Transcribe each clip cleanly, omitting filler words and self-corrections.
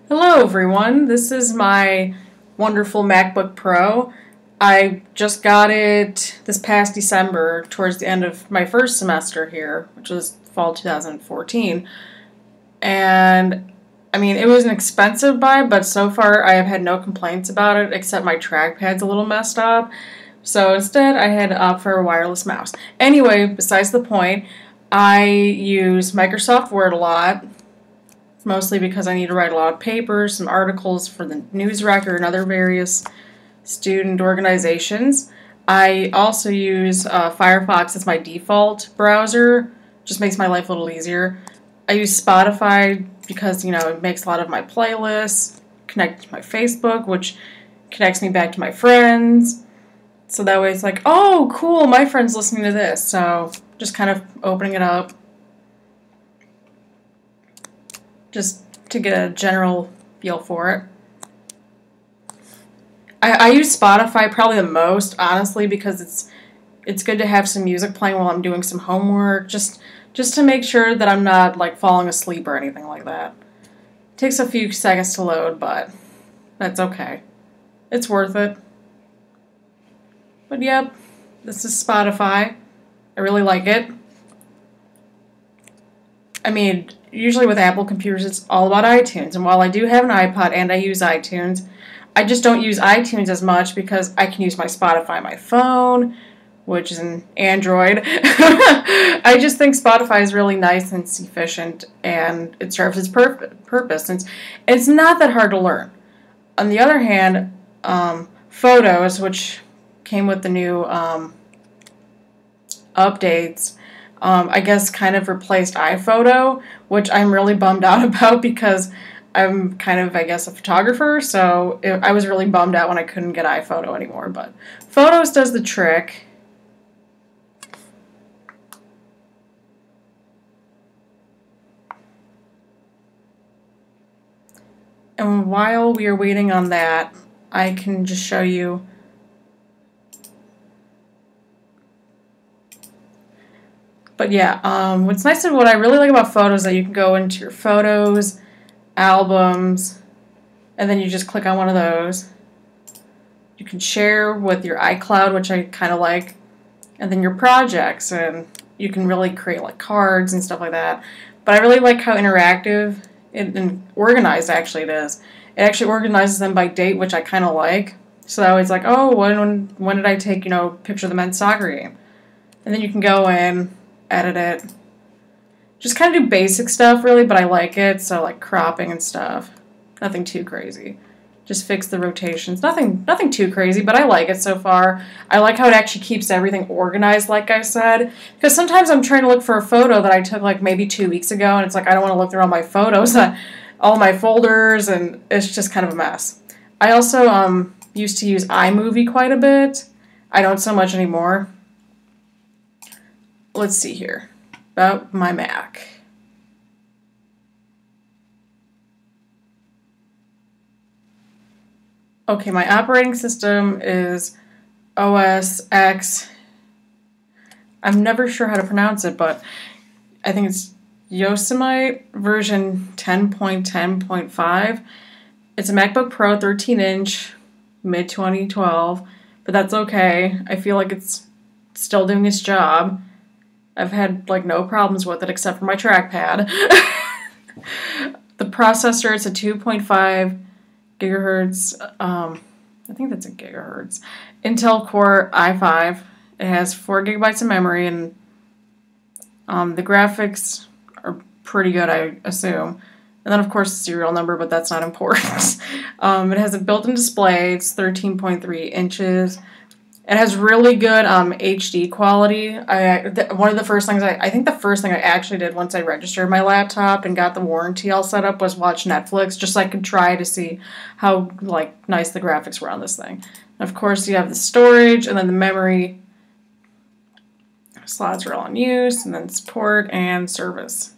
Hello everyone, this is my wonderful MacBook Pro. I just got it this past December towards the end of my first semester here, which was fall 2014. And I mean, it was an expensive buy, but so far I have had no complaints about it except my trackpad's a little messed up. So instead I had to opt for a wireless mouse. Anyway, besides the point, I use Microsoft Word a lot. Mostly because I need to write a lot of papers, some articles for the news record and other various student organizations. I also use Firefox as my default browser. Just makes my life a little easier. I use Spotify because, it makes a lot of my playlists, connect to my Facebook, which connects me back to my friends. So that way it's like, oh, cool, my friend's listening to this. So just kind of opening it up, just to get a general feel for it. I use Spotify probably the most, honestly, because it's good to have some music playing while I'm doing some homework, just to make sure that I'm not like falling asleep or anything like that. It takes a few seconds to load, but that's okay. It's worth it. But yep, this is Spotify. I really like it. I mean, usually with Apple computers, it's all about iTunes. And while I do have an iPod and I use iTunes, I just don't use iTunes as much because I can use my Spotify on my phone, which is an Android. I just think Spotify is really nice and it's efficient, and it serves its purpose. It's not that hard to learn. On the other hand, Photos, which came with the new updates, I guess kind of replaced iPhoto, which I'm really bummed out about because I'm kind of, I guess, a photographer, so I was really bummed out when I couldn't get iPhoto anymore, but Photos does the trick. And while we are waiting on that, I can just show you But yeah, what's nice and what I really like about Photos is that you can go into your photos, albums, and then you just click on one of those. You can share with your iCloud, which I kind of like, and then your projects, and you can really create like cards and stuff like that. But I really like how interactive and organized actually it is. It actually organizes them by date, which I kind of like. So that way it's like, oh, when did I take, a picture of the men's soccer game? And then you can go in, edit it. Just kind of do basic stuff, really, but I like it. So, like cropping and stuff. Nothing too crazy. Just fix the rotations. Nothing too crazy, but I like it so far. I like how it actually keeps everything organized, like I said. Because sometimes I'm trying to look for a photo that I took, like, maybe 2 weeks ago, and it's like I don't want to look through all my photos, all my folders, and it's just kind of a mess. I also used to use iMovie quite a bit. I don't so much anymore. Let's see here about my Mac. Okay, my operating system is OS X. I'm never sure how to pronounce it, but I think it's Yosemite version 10.10.5. It's a MacBook Pro 13-inch, mid-2012, but that's okay. I feel like it's still doing its job. I've had like no problems with it except for my trackpad. The processor is a 2.5 gigahertz, I think that's a gigahertz, Intel Core i5. It has 4 gigabytes of memory, and the graphics are pretty good, I assume. And then, of course, the serial number, but that's not important. It has a built-in display. It's 13.3 inches. It has really good HD quality. One of the first things I think the first thing I actually did once I registered my laptop and got the warranty all set up was watch Netflix, just so I could try to see how nice the graphics were on this thing. And of course, you have the storage, and then the memory slots are all in use, and then support and service.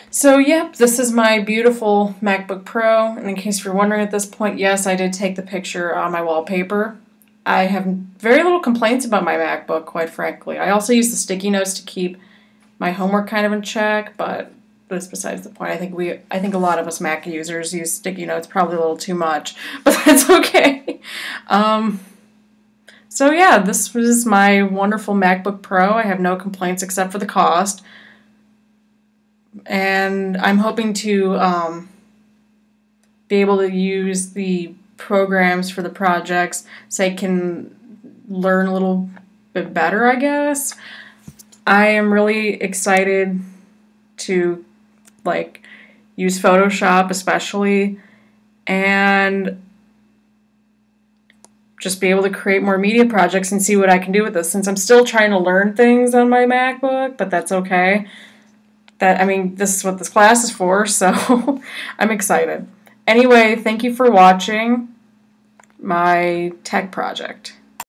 So yep, this is my beautiful MacBook Pro. And in case you're wondering at this point, yes, I did take the picture on my wallpaper. I have very little complaints about my MacBook, quite frankly. I also use the sticky notes to keep my homework kind of in check, but that's besides the point. I think a lot of us Mac users use sticky notes probably a little too much, but that's okay. So yeah, this was my wonderful MacBook Pro. I have no complaints except for the cost. And I'm hoping to be able to use the programs for the projects so I can learn a little bit better, I guess. I am really excited to use Photoshop especially, and just be able to create more media projects and see what I can do with this, since I'm still trying to learn things on my MacBook, but that's okay. This is what this class is for, so I'm excited. Anyway, thank you for watching my tech project.